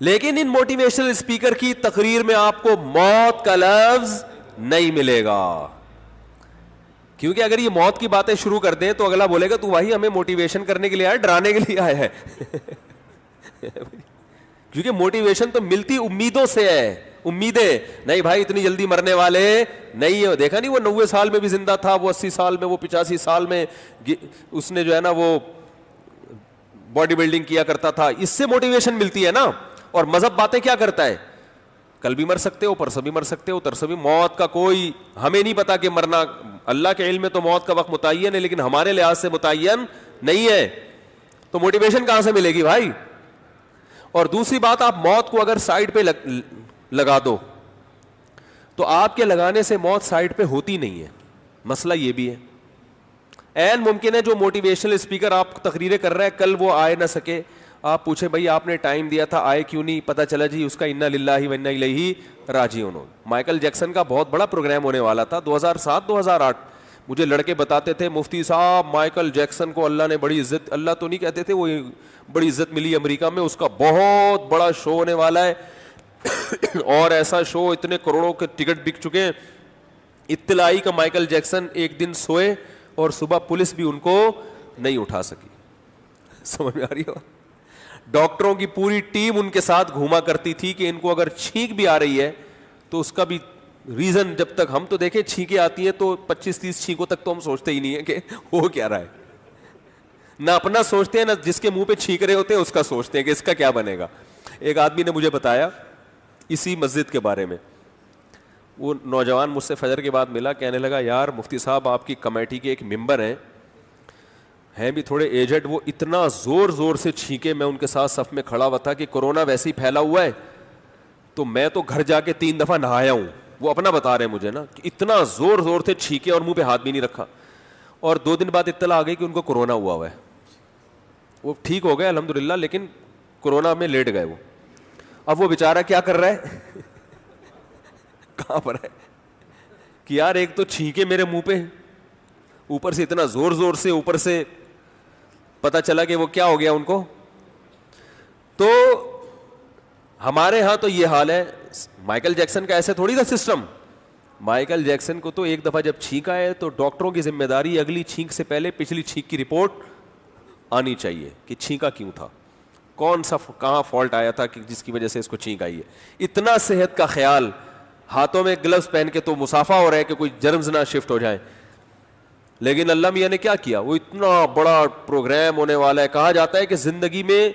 لیکن ان motivational speaker کی تقریر میں آپ کو موت کا لفظ نہیں ملے گا, کیونکہ اگر یہ موت کی باتیں شروع کر دیں تو اگلا بولے گا تو بھائی ہمیں موٹیویشن کرنے کے لیے آیا, ڈرانے کے لیے آیا ہے. کیونکہ موٹیویشن تو ملتی امیدوں سے ہے, امیدیں نہیں بھائی اتنی جلدی مرنے والے نہیں ہے. دیکھا نہیں وہ 90 سال میں بھی زندہ تھا, وہ 80 سال میں, وہ 85 سال میں اس نے جو ہے نا وہ باڈی بلڈنگ کیا کرتا تھا. اس سے موٹیویشن ملتی ہے نا. اور مذہب باتیں کیا کرتا ہے, کل بھی مر سکتے ہو, پرسوں بھی مر سکتے ہو, ترسوں بھی. موت کا کوئی ہمیں نہیں پتا کہ مرنا, اللہ کے علم میں تو موت کا وقت متعین ہے, لیکن ہمارے لحاظ سے متعین نہیں ہے. تو موٹیویشن کہاں سے ملے گی بھائی. اور دوسری بات, آپ موت کو اگر سائڈ پہ لگا دو تو آپ کے لگانے سے موت سائڈ پہ ہوتی نہیں ہے. مسئلہ یہ بھی ہے, عین ممکن ہے جو موٹیویشنل اسپیکر آپ تقریریں کر رہے ہیں کل وہ آئے نہ سکے, آپ پوچھیں بھائی آپ نے ٹائم دیا تھا آئے کیوں نہیں, پتہ چلا جی اس کا انا للہ و انا الیہ راجعون. مائیکل جیکسن کا بہت بڑا پروگرام ہونے والا تھا 2007-2008. مجھے لڑکے بتاتے تھے مفتی صاحب مائیکل جیکسن کو اللہ نے بڑی عزت, اللہ تو نہیں کہتے تھے, وہ بڑی عزت ملی امریکہ میں, اس کا بہت بڑا شو ہونے والا ہے. اور ایسا شو, اتنے کروڑوں کے ٹکٹ بک چکے ہیں. اطلاعی کا مائیکل جیکسن ایک دن سوئے اور صبح پولیس بھی ان کو نہیں اٹھا سکی. سمجھ میں آ رہی ہو. ڈاکٹروں کی پوری ٹیم ان کے ساتھ گھوما کرتی تھی کہ ان کو اگر چھینک بھی آ رہی ہے تو اس کا بھی ریزن, جب تک ہم تو دیکھیں چھینکیں آتی ہیں تو 25-30 چھینکوں تک تو ہم سوچتے ہی نہیں ہیں کہ وہ کیا رہا ہے. نہ اپنا سوچتے ہیں نہ جس کے منہ پہ چھینک رہے ہوتے ہیں اس کا سوچتے ہیں کہ اس کا کیا بنے گا. ایک آدمی نے مجھے بتایا اسی مسجد کے بارے میں, وہ نوجوان مجھ سے فجر کے بعد ملا, کہنے لگا یار مفتی صاحب آپ کی کمیٹی کے ایک ممبر ہیں بھی تھوڑے ایجڈ, وہ اتنا زور زور سے چھینکے, میں ان کے ساتھ صف میں کھڑا ہوا تھا کہ کورونا ویسے ہی پھیلا ہوا ہے تو میں تو گھر جا کے 3 دفعہ نہایا ہوں. وہ اپنا بتا رہے ہیں مجھے نا کہ اتنا زور زور سے چھینکے اور منہ پہ ہاتھ بھی نہیں رکھا, اور 2 دن بعد اطلاع آ گئی کہ ان کو کورونا ہوا ہے. وہ ٹھیک ہو گئے الحمدللہ, لیکن کورونا میں لیٹ گئے وہ. اب وہ بیچارہ کیا کر رہا ہے, کہاں پر ہے کہ یار ایک تو چھینکے میرے منہ پہ, اوپر سے اتنا زور زور سے, اوپر سے پتا چلا کہ وہ کیا ہو گیا ان کو. تو ہمارے ہاں تو یہ حال ہے. مائیکل جیکسن کا ایسے تھوڑی تھا سسٹم. مائیکل جیکسن کو تو ایک دفعہ جب چھینکا ہے تو ڈاکٹروں کی ذمہ داری اگلی چھینک سے پہلے پچھلی چھینک کی رپورٹ آنی چاہیے کہ چھینکا کیوں تھا, کون سا کہاں فالٹ آیا تھا کہ جس کی وجہ سے اس کو چھینک آئی ہے. اتنا صحت کا خیال, ہاتھوں میں گلوز پہن کے تو مسافہ ہو رہا ہے کہ کوئی جرمز نہ شفٹ ہو جائیں. لیکن اللہ میاں نے کیا کیا, وہ اتنا بڑا پروگرام ہونے والا ہے. کہا جاتا ہے کہ زندگی میں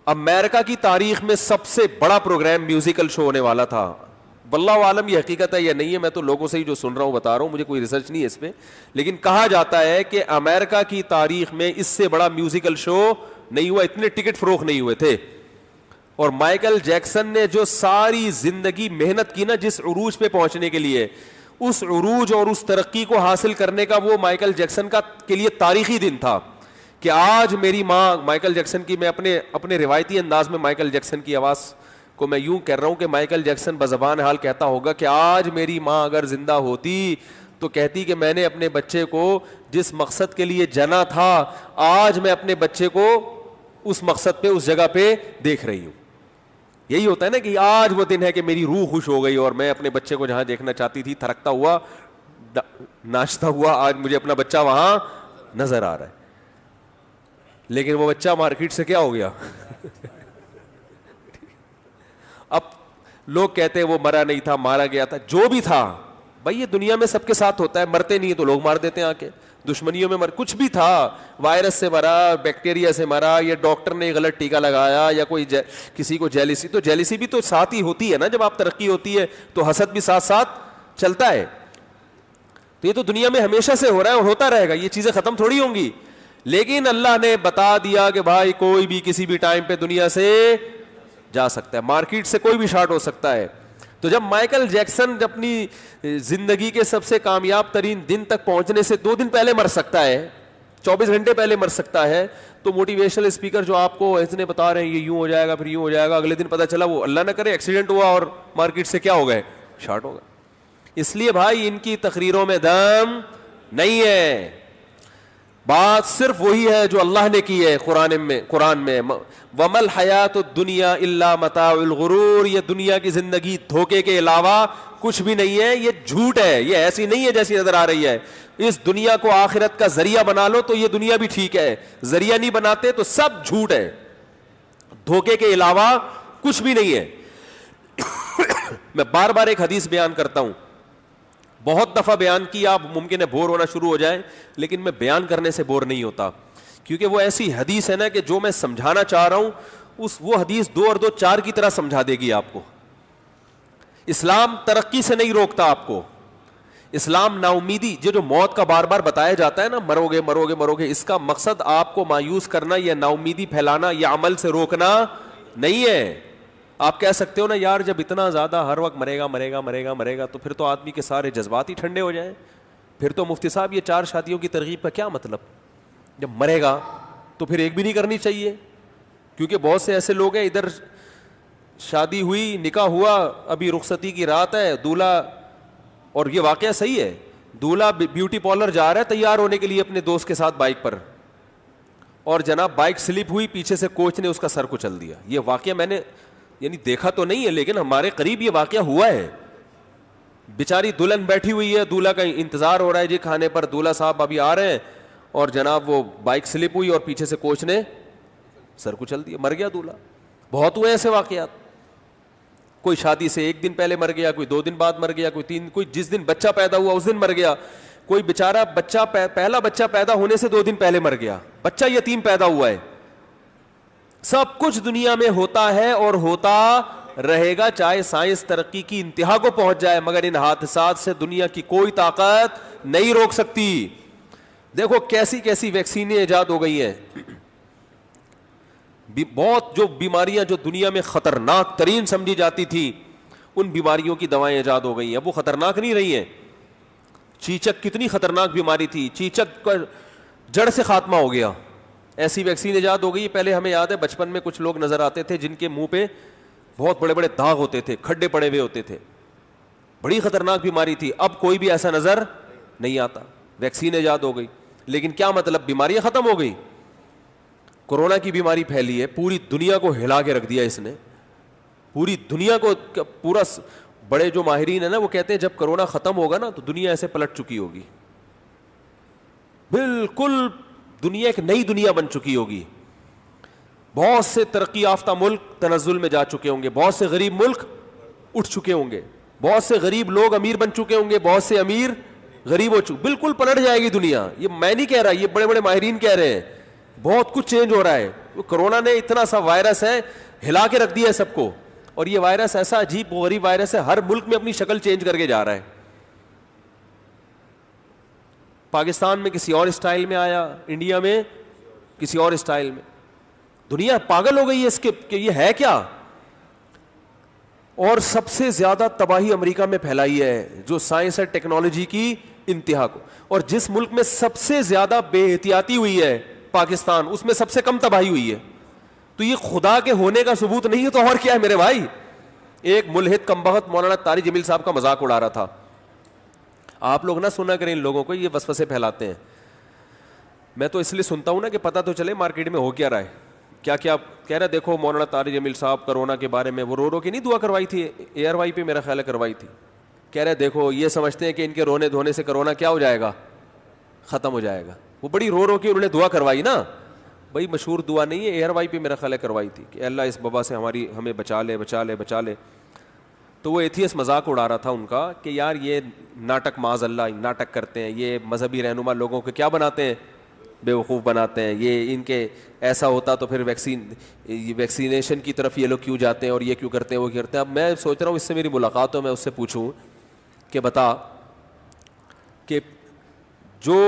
امریکہ کی تاریخ میں سب سے بڑا پروگرام میوزیکل شو ہونے والا تھا. واللہ عالم یہ حقیقت ہے یا نہیں ہے, میں تو لوگوں سے ہی جو سن رہا ہوں بتا رہا ہوں, مجھے کوئی ریسرچ نہیں ہے اس پہ, لیکن کہا جاتا ہے کہ امریکہ کی تاریخ میں اس سے بڑا میوزیکل شو نہیں ہوا, اتنے ٹکٹ فروخت نہیں ہوئے تھے. اور مائیکل جیکسن نے جو ساری زندگی محنت کی نا جس عروج پہ پہنچنے کے لیے, اس عروج اور اس ترقی کو حاصل کرنے کا وہ مائیکل جیکسن کا کے لیے تاریخی دن تھا. کہ آج میری ماں مائیکل جیکسن کی, میں اپنے روایتی انداز میں مائیکل جیکسن کی آواز کو میں یوں کہہ رہا ہوں کہ مائیکل جیکسن بزبان حال کہتا ہوگا کہ آج میری ماں اگر زندہ ہوتی تو کہتی کہ میں نے اپنے بچے کو جس مقصد کے لیے جنا تھا, آج میں اپنے بچے کو اس مقصد پہ, اس جگہ پہ دیکھ رہی ہوں. یہی ہوتا ہے نا کہ آج وہ دن ہے کہ میری روح خوش ہو گئی اور میں اپنے بچے کو جہاں دیکھنا چاہتی تھی تھرکتا ہوا, ناچتا ہوا, آج مجھے اپنا بچہ وہاں نظر آ رہا ہے. لیکن وہ بچہ مارکیٹ سے کیا ہو گیا. اب لوگ کہتے ہیں وہ مرا نہیں تھا, مارا گیا تھا, جو بھی تھا بھائی یہ دنیا میں سب کے ساتھ ہوتا ہے. مرتے نہیں تو لوگ مار دیتے ہیں آ کے, دشمنیوں میں کچھ بھی تھا, وائرس سے مرا, بیکٹیریا سے مرا, یا ڈاکٹر نے غلط ٹیکا لگایا, یا کوئی کسی کو جیلیسی, تو جیلیسی بھی تو ساتھ ہی ہوتی ہے نا. جب آپ ترقی ہوتی ہے تو حسد بھی ساتھ ساتھ چلتا ہے. تو یہ تو دنیا میں ہمیشہ سے ہو رہا ہے اور ہوتا رہے گا, یہ چیزیں ختم تھوڑی ہوں گی. لیکن اللہ نے بتا دیا کہ بھائی کوئی بھی کسی بھی ٹائم پہ دنیا سے جا سکتا ہے, مارکیٹ سے کوئی بھی شارٹ ہو سکتا ہے. تو جب مائیکل جیکسن اپنی زندگی کے سب سے کامیاب ترین دن تک پہنچنے سے 2 دن پہلے مر سکتا ہے, 24 گھنٹے پہلے مر سکتا ہے, تو موٹیویشنل اسپیکر جو آپ کو اتنے بتا رہے ہیں یہ یوں ہو جائے گا پھر یوں ہو جائے گا, اگلے دن پتہ چلا وہ اللہ نہ کرے ایکسیڈنٹ ہوا اور مارکیٹ سے کیا ہو گئے, شارٹ ہو گئے. اس لیے بھائی ان کی تقریروں میں دم نہیں ہے. بات صرف وہی ہے جو اللہ نے کی ہے قرآن میں وَمَا الْحَيَاةُ الدُّنْيَا إِلَّا مَتَاعُ الْغُرُورِ، یہ دنیا کی زندگی دھوکے کے علاوہ کچھ بھی نہیں ہے، یہ جھوٹ ہے، یہ ایسی نہیں ہے جیسی نظر آ رہی ہے. اس دنیا کو آخرت کا ذریعہ بنا لو تو یہ دنیا بھی ٹھیک ہے، ذریعہ نہیں بناتے تو سب جھوٹ ہے، دھوکے کے علاوہ کچھ بھی نہیں ہے. میں بار بار ایک حدیث بیان کرتا ہوں، بہت دفعہ بیان کیا، آپ ممکن ہے بور ہونا شروع ہو جائیں، لیکن میں بیان کرنے سے بور نہیں ہوتا، کیونکہ وہ ایسی حدیث ہے نا کہ جو میں سمجھانا چاہ رہا ہوں وہ حدیث 2 اور 2 4 کی طرح سمجھا دے گی آپ کو. اسلام ترقی سے نہیں روکتا آپ کو، اسلام نا امیدی، جو موت کا بار بار بتایا جاتا ہے نا، مرو گے مرو گے مرو گے، اس کا مقصد آپ کو مایوس کرنا یا نا امیدی پھیلانا یا عمل سے روکنا نہیں ہے. آپ کہہ سکتے ہو نا یار جب اتنا زیادہ ہر وقت مرے گا مرے گا مرے گا مرے گا تو پھر تو آدمی کے سارے جذبات ہی ٹھنڈے ہو جائیں، پھر تو مفتی صاحب یہ 4 شادیوں کی ترغیب کا کیا مطلب؟ جب مرے گا تو پھر ایک بھی نہیں کرنی چاہیے، کیونکہ بہت سے ایسے لوگ ہیں ادھر شادی ہوئی، نکاح ہوا، ابھی رخصتی کی رات ہے، دولہا، اور یہ واقعہ صحیح ہے، دولہا بیوٹی پارلر جا رہا ہے تیار ہونے کے لیے اپنے دوست کے ساتھ بائک پر، اور جناب بائک سلپ ہوئی، پیچھے سے کوچ نے اس کا سر کچل دیا. یہ واقعہ میں نے یعنی دیکھا تو نہیں ہے لیکن ہمارے قریب یہ واقعہ ہوا ہے. بیچاری دلہن بیٹھی ہوئی ہے، دولہا کا انتظار ہو رہا ہے جی کھانے پر، دولہا صاحب ابھی آ رہے ہیں، اور جناب وہ بائک سلپ ہوئی اور پیچھے سے کوچ نے سر کچل دیا، مر گیا دولہا. بہت ہوئے ایسے واقعات، کوئی شادی سے 1 دن پہلے مر گیا، کوئی 2 دن بعد مر گیا، کوئی 3، کوئی جس دن بچہ پیدا ہوا اس دن مر گیا، کوئی بیچارہ پہلا بچہ پیدا ہونے سے 2 دن پہلے مر گیا، بچہ یتیم پیدا ہوا ہے. سب کچھ دنیا میں ہوتا ہے اور ہوتا رہے گا، چاہے سائنس ترقی کی انتہا کو پہنچ جائے، مگر ان حادثات سے دنیا کی کوئی طاقت نہیں روک سکتی. دیکھو کیسی کیسی ویکسینیں ایجاد ہو گئی ہیں، بہت جو بیماریاں جو دنیا میں خطرناک ترین سمجھی جاتی تھی ان بیماریوں کی دوائیں ایجاد ہو گئی ہیں. اب وہ خطرناک نہیں رہی ہیں. چیچک کتنی خطرناک بیماری تھی، چیچک کا جڑ سے خاتمہ ہو گیا، ایسی ویکسین ایجاد ہو گئی. پہلے ہمیں یاد ہے بچپن میں کچھ لوگ نظر آتے تھے جن کے منہ پہ بہت بڑے بڑے داغ ہوتے تھے، کھڈے پڑے ہوئے ہوتے تھے، بڑی خطرناک بیماری تھی. اب کوئی بھی ایسا نظر نہیں آتا، ویکسین ایجاد ہو گئی. لیکن کیا مطلب؟ بیماریاں ختم ہو گئی. کورونا کی بیماری پھیلی ہے، پوری دنیا کو ہلا کے رکھ دیا اس نے، پوری دنیا کو پورا. بڑے جو ماہرین ہیں نا وہ کہتے ہیں جب کرونا ختم ہوگا نا تو دنیا ایسے پلٹ چکی ہوگی، بالکل دنیا ایک نئی دنیا بن چکی ہوگی. بہت سے ترقی یافتہ ملک تنزل میں جا چکے ہوں گے، بہت سے غریب ملک اٹھ چکے ہوں گے، بہت سے غریب لوگ امیر بن چکے ہوں گے، بہت سے امیر غریب ہو چکے، بالکل پلٹ جائے گی دنیا. یہ میں نہیں کہہ رہا، یہ بڑے بڑے ماہرین کہہ رہے ہیں. بہت کچھ چینج ہو رہا ہے. کرونا نے اتنا سا وائرس ہے ہلا کے رکھ دیا ہے سب کو، اور یہ وائرس ایسا عجیب غریب وائرس ہے، ہر ملک میں اپنی شکل چینج کر کے جا رہا ہے. پاکستان میں کسی اور اسٹائل میں آیا، انڈیا میں کسی اور اسٹائل میں. دنیا پاگل ہو گئی ہے اس کے کہ یہ ہے کیا. اور سب سے زیادہ تباہی امریکہ میں پھیلائی ہے جو سائنس اور ٹیکنالوجی کی انتہا کو. اور جس ملک میں سب سے زیادہ بے احتیاطی ہوئی ہے پاکستان، اس میں سب سے کم تباہی ہوئی ہے. تو یہ خدا کے ہونے کا ثبوت نہیں ہے تو اور کیا ہے میرے بھائی. ایک ملحد کمبخت مولانا طارق جمیل صاحب کا مذاق اڑا رہا تھا. آپ لوگ نہ سنا کریں ان لوگوں کو، یہ وسوسے پھیلاتے ہیں. میں تو اس لیے سنتا ہوں نا کہ پتہ تو چلے مارکیٹ میں ہو کیا رہا ہے. کیا کیا کہہ رہا ہے، دیکھو مولانا طارق جمیل صاحب کرونا کے بارے میں وہ رو کے نہیں دعا کروائی تھی، ایئر وائی پہ میرا خیال ہے کروائی تھی. کہہ رہے دیکھو یہ سمجھتے ہیں کہ ان کے رونے دھونے سے کرونا کیا ہو جائے گا، ختم ہو جائے گا. وہ بڑی رو کے انہوں نے دعا کروائی نا. بھائی مشہور دعا نہیں ہے، ایئر وائی پہ میرا خیال ہے کروائی تھی کہ اللہ اس وبا سے ہمیں بچا لے بچا لے بچا لے. تو وہ ایتھیس مذاق اڑا رہا تھا ان کا کہ یار یہ ناٹک معاذ اللہ ناٹک کرتے ہیں، یہ مذہبی رہنما لوگوں کو کیا بناتے ہیں، بے وقوف بناتے ہیں. یہ ان کے ایسا ہوتا تو پھر ویکسینیشن کی طرف یہ لوگ کیوں جاتے ہیں اور یہ کیوں کرتے ہیں وہ کرتے ہیں. اب میں سوچ رہا ہوں اس سے میری ملاقات ہو، میں اس سے پوچھوں کہ بتا کہ جو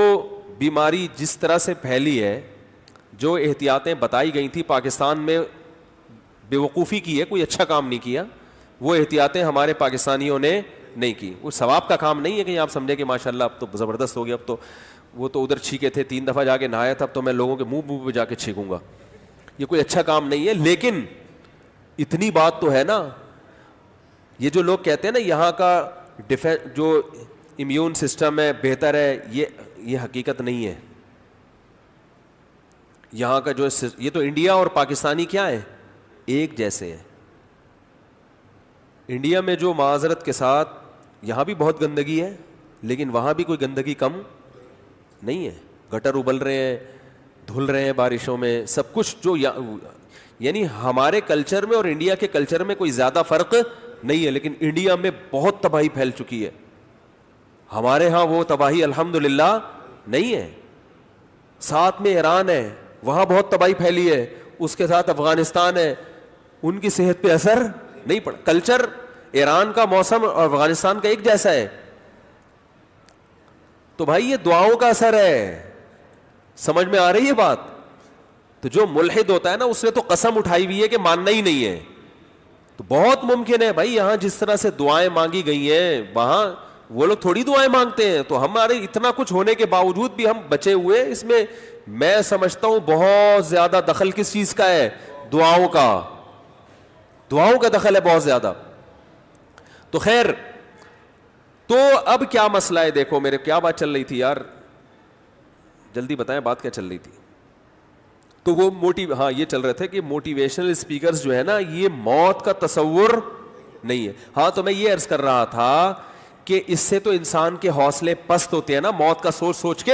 بیماری جس طرح سے پھیلی ہے، جو احتیاطیں بتائی گئی تھیں پاکستان میں بے وقوفی کی ہے، کوئی اچھا کام نہیں کیا. وہ احتیاطیں ہمارے پاکستانیوں نے نہیں کی. وہ ثواب کا کام نہیں ہے کہ آپ سمجھے کہ ماشاء اللہ اب تو زبردست ہو گیا، اب تو وہ تو ادھر چھینکے تھے 3 دفعہ جا کے نہایا تھا، اب تو میں لوگوں کے منہ پہ جا کے چھینکوں گا. یہ کوئی اچھا کام نہیں ہے. لیکن اتنی بات تو ہے نا، یہ جو لوگ کہتے ہیں نا یہاں کا جو امیون سسٹم ہے بہتر ہے، یہ حقیقت نہیں ہے. یہاں کا جو یہ تو انڈیا اور پاکستانی کیا ہے, ایک جیسے ہیں. انڈیا میں جو معذرت کے ساتھ یہاں بھی بہت گندگی ہے, لیکن وہاں بھی کوئی گندگی کم نہیں ہے. گٹر ابل رہے ہیں, دھل رہے ہیں بارشوں میں, سب کچھ جو یعنی ہمارے کلچر میں اور انڈیا کے کلچر میں کوئی زیادہ فرق نہیں ہے. لیکن انڈیا میں بہت تباہی پھیل چکی ہے, ہمارے ہاں وہ تباہی الحمدللہ نہیں ہے. ساتھ میں ایران ہے, وہاں بہت تباہی پھیلی ہے, اس کے ساتھ افغانستان ہے, ان کی صحت پہ اثر نہیں پڑا. کلچر ایران کا, موسم اور افغانستان کا ایک جیسا ہے. تو بھائی یہ دعاؤں کا اثر ہے, سمجھ میں آ رہی ہے بات؟ تو جو ملحد ہوتا ہے نا, اس نے تو قسم اٹھائی ہوئی ہے کہ ماننا ہی نہیں ہے. تو بہت ممکن ہے بھائی یہاں جس طرح سے دعائیں مانگی گئی ہیں, وہاں وہ لوگ تھوڑی دعائیں مانگتے ہیں. تو ہمارے اتنا کچھ ہونے کے باوجود بھی ہم بچے ہوئے. اس میں میں سمجھتا ہوں بہت زیادہ دخل کس چیز کا ہے؟ دعاؤں کا. دعاؤں کا دخل ہے بہت زیادہ. تو خیر, تو اب کیا مسئلہ ہے؟ دیکھو میرے کیا بات چل رہی تھی یار, جلدی بتائیں بات کیا چل رہی تھی. تو وہ ہاں یہ چل رہے تھے کہ موٹیویشنل اسپیکرز جو ہے نا, یہ موت کا تصور نہیں ہے. ہاں تو میں یہ عرض کر رہا تھا کہ اس سے تو انسان کے حوصلے پست ہوتے ہیں نا, موت کا سوچ سوچ کے.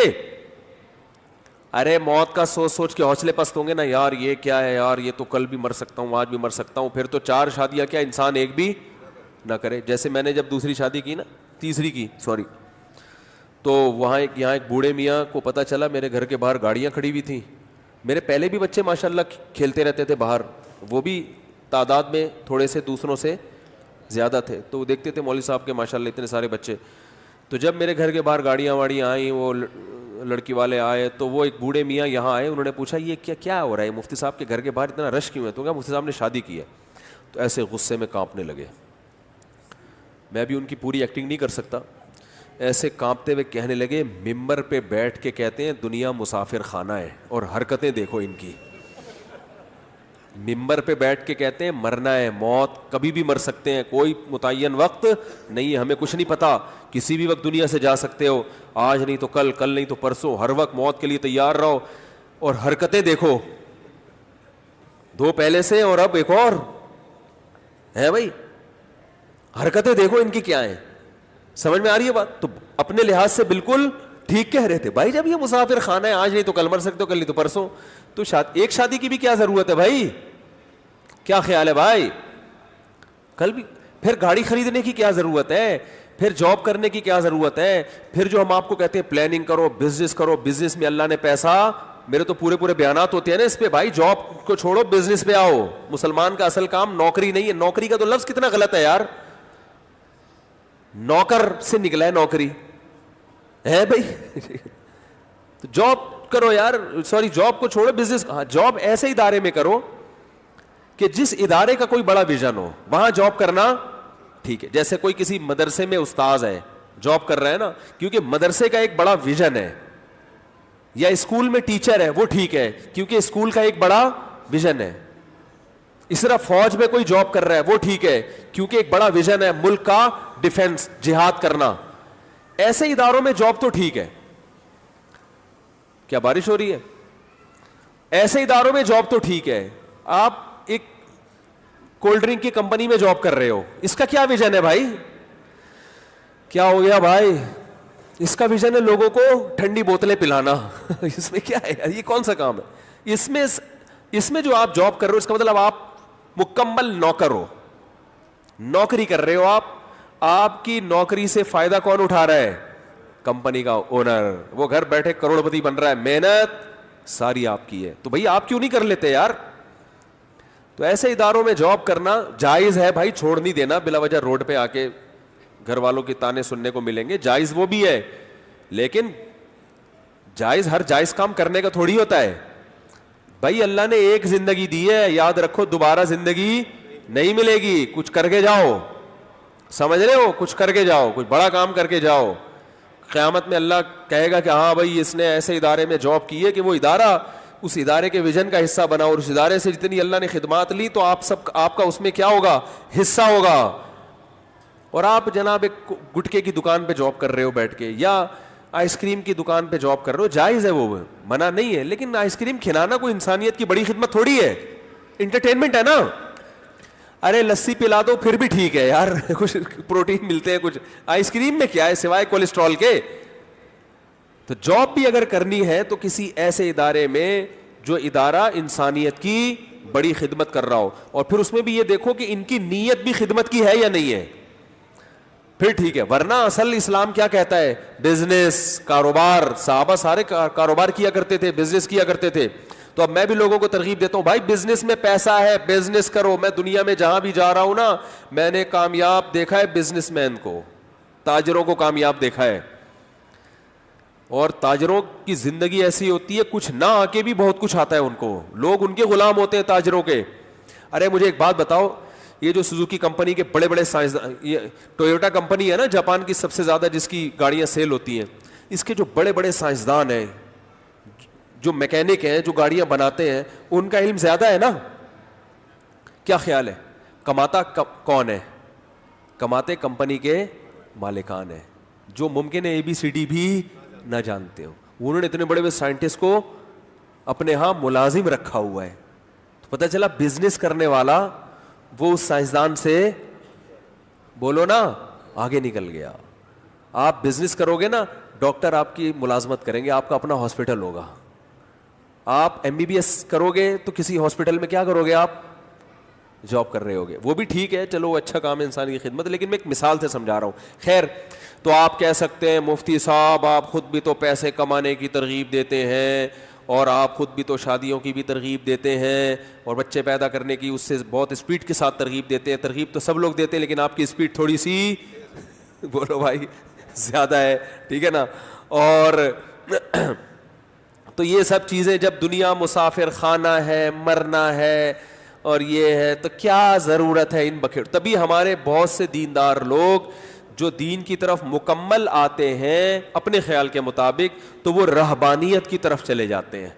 ارے موت کا سوچ سوچ کے حوصلے پست ہوں گے نا, یار یہ کیا ہے یار, یہ تو کل بھی مر سکتا ہوں, آج بھی مر سکتا ہوں. پھر تو 4 شادیاں کیا انسان ایک بھی نہ کرے. جیسے میں نے جب دوسری شادی کی نا, تیسری کی سوری, تو وہاں یہاں ایک بوڑھے میاں کو پتہ چلا میرے گھر کے باہر گاڑیاں کھڑی ہوئی تھیں. میرے پہلے بھی بچے ماشاءاللہ کھیلتے رہتے تھے باہر, وہ بھی تعداد میں تھوڑے سے دوسروں سے زیادہ تھے. تو وہ دیکھتے تھے مولوی صاحب کے ماشاءاللہ اتنے سارے بچے. تو جب میرے گھر کے باہر گاڑیاں واڑیاں آئیں, وہ لڑکی والے آئے, تو وہ ایک بوڑھے میاں یہاں آئے. انہوں نے پوچھا یہ کیا ہو رہا ہے, مفتی صاحب کے گھر کے باہر اتنا رش کیوں ہے؟ تو کہا مفتی صاحب نے شادی کی ہے. تو ایسے غصے میں کانپنے لگے. میں بھی ان کی پوری ایکٹنگ نہیں کر سکتا. ایسے کانپتے ہوئے کہنے لگے, ممبر پہ بیٹھ کے کہتے ہیں دنیا مسافر خانہ ہے, اور حرکتیں دیکھو ان کی. ممبر پہ بیٹھ کے کہتے ہیں مرنا ہے, موت کبھی بھی مر سکتے ہیں, کوئی متعین وقت نہیں ہے, ہمیں کچھ نہیں پتا, کسی بھی وقت دنیا سے جا سکتے ہو, آج نہیں تو کل, کل نہیں تو پرسوں, ہر وقت موت کے لیے تیار رہو. اور حرکتیں دیکھو, 2 پہلے سے اور اب ایک اور ہے بھائی. حرکتیں دیکھو ان کی کیا ہیں, سمجھ میں آ رہی ہے بات؟ تو اپنے لحاظ سے بالکل ٹھیک کہہ رہے تھے بھائی. جب یہ مسافر خانہ ہے, آج نہیں تو کل مر سکتے ہو, کل نہیں تو پرسوں, تو ایک شادی کی بھی کیا ضرورت ہے بھائی؟ کیا خیال ہے بھائی؟ کل بھی پھر گاڑی خریدنے کی کیا ضرورت ہے؟ پھر جاب کرنے کی کیا ضرورت ہے؟ پھر جو ہم آپ کو کہتے ہیں پلاننگ کرو, بزنس کرو, بزنس میں اللہ نے پیسہ, میرے تو پورے بیانات ہوتے ہیں نا اس پہ. بھائی جاب کو چھوڑو, بزنس پہ آؤ. مسلمان کا اصل کام نوکری نہیں ہے. نوکری کا تو لفظ کتنا غلط ہے یار, نوکر سے نکلا ہے نوکری ہے بھائی. تو جاب کرو یار, سوری جاب کو چھوڑو, بزنس. ہاں جاب ایسے ادارے میں کرو کہ جس ادارے کا کوئی بڑا ویژن ہو, وہاں جاب کرنا ٹھیک ہے. جیسے کوئی کسی مدرسے میں استاذ ہے, جاب کر رہا ہے نا, کیونکہ مدرسے کا ایک بڑا ویژن ہے. یا اسکول میں ٹیچر ہے, وہ ٹھیک ہے کیونکہ اسکول کا ایک بڑا ویژن ہے. اس طرح فوج میں کوئی جاب کر رہا ہے, وہ ٹھیک ہے کیونکہ ایک بڑا ویژن ہے, ملک کا ڈیفنس, جہاد کرنا. ایسے اداروں میں جاب تو ٹھیک ہے. کیا بارش ہو رہی ہے؟ ایسے اداروں میں جاب تو ٹھیک ہے. آپ ایک کولڈ ڈرنک کی کمپنی میں جاب کر رہے ہو, اس کا کیا ویژن ہے بھائی؟ کیا ہو گیا بھائی؟ اس کا ویژن ہے لوگوں کو ٹھنڈی بوتلیں پلانا. اس میں کیا ہے یار, یہ کون سا کام ہے؟ اس میں جو آپ جاب کر رہے ہو, اس کا مطلب آپ مکمل نوکر ہو, نوکری کر رہے ہو آپ. آپ کی نوکری سے فائدہ کون اٹھا رہا ہے؟ کمپنی کا اونر. وہ گھر بیٹھے کروڑ پتی بن رہا ہے, محنت ساری آپ کی ہے. تو بھائی آپ کیوں نہیں کر لیتے یار؟ تو ایسے اداروں میں جاب کرنا جائز ہے بھائی, چھوڑ نہیں دینا بلا وجہ روڈ پہ آ کے گھر والوں کے تانے سننے کو ملیں گے, جائز وہ بھی ہے. لیکن جائز ہر جائز کام کرنے کا تھوڑی ہوتا ہے بھائی. اللہ نے ایک زندگی دی ہے, یاد رکھو دوبارہ زندگی نہیں ملے گی. کچھ کر کے جاؤ, سمجھ رہے ہو, کچھ کر کے جاؤ, کچھ بڑا کام کر کے جاؤ. قیامت میں اللہ کہے گا کہ ہاں بھائی اس نے ایسے ادارے میں جاب کی ہے کہ وہ ادارہ اس ادارے کے ویژن کا حصہ بنا, اور اس ادارے سے جتنی اللہ نے خدمات لی تو آپ کا اس میں کیا ہوگا؟ حصہ ہوگا. اور آپ جناب ایک گٹکے کی دکان پہ جاب کر رہے ہو بیٹھ کے, یا آئس کریم کی دکان پہ جاب کر رہے ہو, جائز ہے, وہ منع نہیں ہے, لیکن آئس کریم کھلانا کوئی انسانیت کی بڑی خدمت تھوڑی ہے, انٹرٹینمنٹ ہے نا. ارے لسی پلا دو پھر بھی ٹھیک ہے یار, کچھ پروٹین ملتے ہیں, کچھ آئس کریم میں کیا ہے سوائے کولیسٹرول کے. تو جاب بھی اگر کرنی ہے تو کسی ایسے ادارے میں جو ادارہ انسانیت کی بڑی خدمت کر رہا ہو, اور پھر اس میں بھی یہ دیکھو کہ ان کی نیت بھی خدمت کی ہے یا نہیں ہے, پھر ٹھیک ہے. ورنہ اصل اسلام کیا کہتا ہے؟ بزنس, کاروبار. صحابہ سارے کاروبار کیا کرتے تھے, بزنس کیا کرتے تھے. تو اب میں بھی لوگوں کو ترغیب دیتا ہوں, بھائی بزنس میں پیسہ ہے, بزنس کرو. میں دنیا میں جہاں بھی جا رہا ہوں نا, میں نے کامیاب دیکھا ہے بزنس مین کو, تاجروں کو کامیاب دیکھا ہے. اور تاجروں کی زندگی ایسی ہوتی ہے, کچھ نہ آ کے بھی بہت کچھ آتا ہے ان کو, لوگ ان کے غلام ہوتے ہیں تاجروں کے. ارے مجھے ایک بات بتاؤ, یہ جو سوزوکی کمپنی کے بڑے بڑے سائنسدان, یہ ٹویوٹا کمپنی ہے نا جاپان کی سب سے زیادہ جس کی گاڑیاں سیل ہوتی ہیں, اس کے جو بڑے بڑے سائنسدان ہیں, جو میکینک ہیں, جو گاڑیاں بناتے ہیں, ان کا علم زیادہ ہے نا. کیا خیال ہے, کماتا کون ہے؟ کماتے کمپنی کے مالکان ہیں, جو ممکن ہے ABCD بھی نہ جانتے ہو. انہوں نے اتنے بڑے بڑے سائنٹسٹ کو اپنے ہاں ملازم رکھا ہوا ہے. تو پتہ چلا بزنس کرنے والا وہ اس سائنسدان سے بولو نا آگے نکل گیا. آپ بزنس کرو گے نا, ڈاکٹر آپ کی ملازمت کریں گے, آپ کا اپنا ہاسپٹل ہوگا. آپ MBBS کرو گے تو کسی ہاسپٹل میں کیا کرو گے, آپ جاب کر رہے ہوگے. وہ بھی ٹھیک ہے, چلو اچھا کام ہے انسان کی خدمت, لیکن میں ایک مثال سے سمجھا رہا ہوں. خیر, تو آپ کہہ سکتے ہیں مفتی صاحب آپ خود بھی تو پیسے کمانے کی ترغیب دیتے ہیں, اور آپ خود بھی تو شادیوں کی بھی ترغیب دیتے ہیں, اور بچے پیدا کرنے کی اس سے بہت اسپیڈ کے ساتھ ترغیب دیتے ہیں. ترغیب تو سب لوگ دیتے ہیں, لیکن آپ کی اسپیڈ تھوڑی سی بولو بھائی زیادہ ہے, ٹھیک ہے نا. اور تو یہ سب چیزیں, جب دنیا مسافر خانہ ہے, مرنا ہے اور یہ ہے, تو کیا ضرورت ہے ان بکھیر. تبھی ہمارے بہت سے دیندار لوگ جو دین کی طرف مکمل آتے ہیں اپنے خیال کے مطابق, تو وہ رہبانیت کی طرف چلے جاتے ہیں.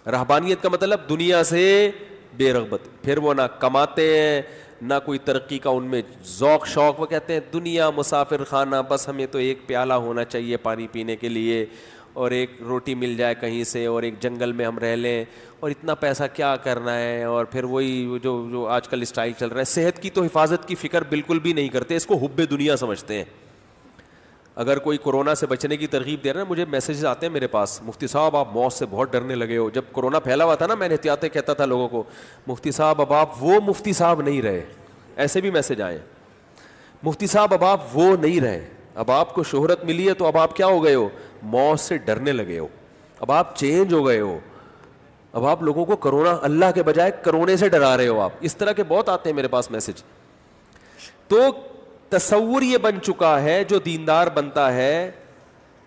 رہبانیت کا مطلب دنیا سے بے رغبت. پھر وہ نہ کماتے ہیں نہ کوئی ترقی کا ان میں ذوق شوق. وہ کہتے ہیں دنیا مسافر خانہ, بس ہمیں تو ایک پیالہ ہونا چاہیے پانی پینے کے لیے, اور ایک روٹی مل جائے کہیں سے, اور ایک جنگل میں ہم رہ لیں, اور اتنا پیسہ کیا کرنا ہے. اور پھر وہی جو آج کل اسٹائل چل رہا ہے, صحت کی تو حفاظت کی فکر بالکل بھی نہیں کرتے, اس کو حب دنیا سمجھتے ہیں. اگر کوئی کورونا سے بچنے کی ترغیب دے رہا ہے, مجھے میسیجز آتے ہیں میرے پاس, مفتی صاحب آپ موت سے بہت ڈرنے لگے ہو. جب کورونا پھیلا ہوا تھا نا, میں نے احتیاطیں کہتا تھا لوگوں کو, مفتی صاحب اب آپ وہ مفتی صاحب نہیں رہے. ایسے بھی میسج آئے, مفتی صاحب اب آپ وہ نہیں رہے, اب آپ کو شہرت ملی ہے تو اب آپ کیا ہو گئے ہو, موت سے ڈرنے لگے ہو, اب آپ چینج ہو گئے ہو, اب آپ لوگوں کو کرونا اللہ کے بجائے کرونے سے ڈرا رہے ہو آپ. اس طرح کے بہت آتے ہیں میرے پاس میسج. تو تصور یہ بن چکا ہے جو دیندار بنتا ہے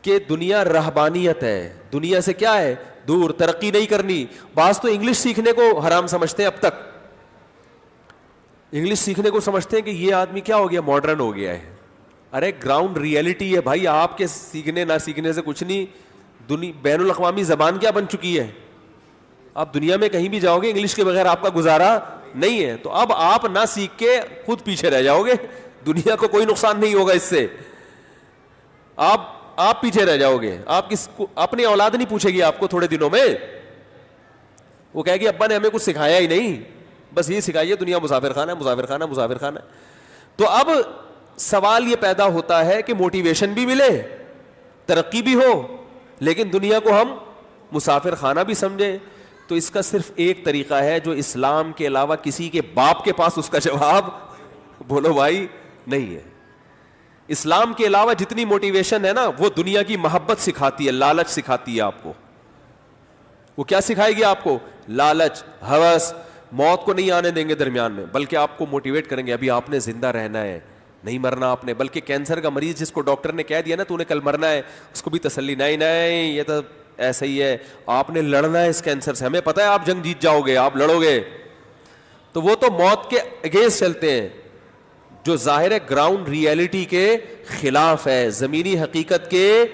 کہ دنیا رہبانیت ہے, دنیا سے کیا ہے دور, ترقی نہیں کرنی. بعض تو انگلش سیکھنے کو حرام سمجھتے ہیں, اب تک انگلش سیکھنے کو سمجھتے ہیں کہ یہ آدمی کیا ہو گیا, ماڈرن ہو گیا ہے. ارے گراؤنڈ ریئلٹی ہے بھائی, آپ کے سیکھنے نہ سیکھنے سے کچھ نہیں. بین الاقوامی زبان کیا بن چکی ہے, آپ دنیا میں کہیں بھی جاؤ گے انگلش کے بغیر آپ کا گزارا نہیں ہے. تو اب آپ نہ سیکھ کے خود پیچھے رہ جاؤ گے, دنیا کو کوئی نقصان نہیں ہوگا اس سے, آپ پیچھے رہ جاؤ گے. آپ اپنی اولاد نہیں پوچھے گی آپ کو تھوڑے دنوں میں, وہ کہے گی ابا نے ہمیں کچھ سکھایا ہی نہیں, بس یہ سکھائیے دنیا مسافر خانہ ہے, مسافر خانہ, مسافر خانہ. تو اب سوال یہ پیدا ہوتا ہے کہ موٹیویشن بھی ملے, ترقی بھی ہو, لیکن دنیا کو ہم مسافر خانہ بھی سمجھیں. تو اس کا صرف ایک طریقہ ہے جو اسلام کے علاوہ کسی کے باپ کے پاس اس کا جواب بولو بھائی نہیں ہے. اسلام کے علاوہ جتنی موٹیویشن ہے نا, وہ دنیا کی محبت سکھاتی ہے, لالچ سکھاتی ہے آپ کو. وہ کیا سکھائے گی آپ کو, لالچ, ہوس. موت کو نہیں آنے دیں گے درمیان میں, بلکہ آپ کو موٹیویٹ کریں گے, ابھی آپ نے زندہ رہنا ہے, نہیں مرنا آپ نے. بلکہ کینسر کا مریض جس کو ڈاکٹر نے کہہ دیا نا تو نے کل مرنا ہے, اس کو بھی تسلی, نہیں یہ تو ایسا ہی ہے, آپ نے لڑنا ہے اس کینسر سے, ہمیں پتہ ہے آپ جنگ جیت جاؤ گے, آپ لڑو گے. تو وہ تو موت کے اگینسٹ چلتے ہیں, جو ظاہر ہے گراؤنڈ ریئلٹی کے خلاف ہے, زمینی حقیقت کے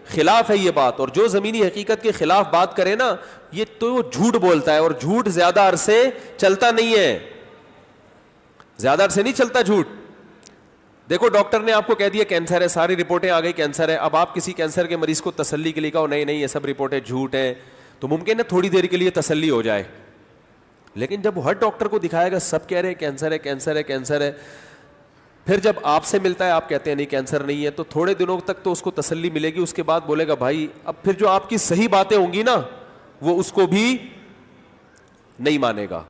خلاف ہے یہ بات. اور جو زمینی حقیقت کے خلاف بات کرے نا, یہ تو جھوٹ بولتا ہے, اور جھوٹ زیادہ عرصے چلتا نہیں ہے, زیادہ عرصے نہیں چلتا جھوٹ. دیکھو ڈاکٹر نے آپ کو کہہ دیا کینسر ہے, ساری رپورٹیں آ گئی کینسر ہے, اب آپ کسی کینسر کے مریض کو تسلی کے لیے کہو نہیں نہیں یہ سب رپورٹیں جھوٹ ہیں, تو ممکن ہے تھوڑی دیر کے لیے تسلی ہو جائے, لیکن جب ہر ڈاکٹر کو دکھائے گا سب کہہ رہے ہیں کینسر ہے کینسر ہے کینسر ہے, پھر جب آپ سے ملتا ہے آپ کہتے ہیں نہیں کینسر نہیں ہے, تو تھوڑے دنوں تک تو اس کو تسلی ملے گی, اس کے بعد بولے گا بھائی, اب پھر جو آپ کی صحیح باتیں ہوں گی نا وہ اس کو بھی نہیں مانے گا.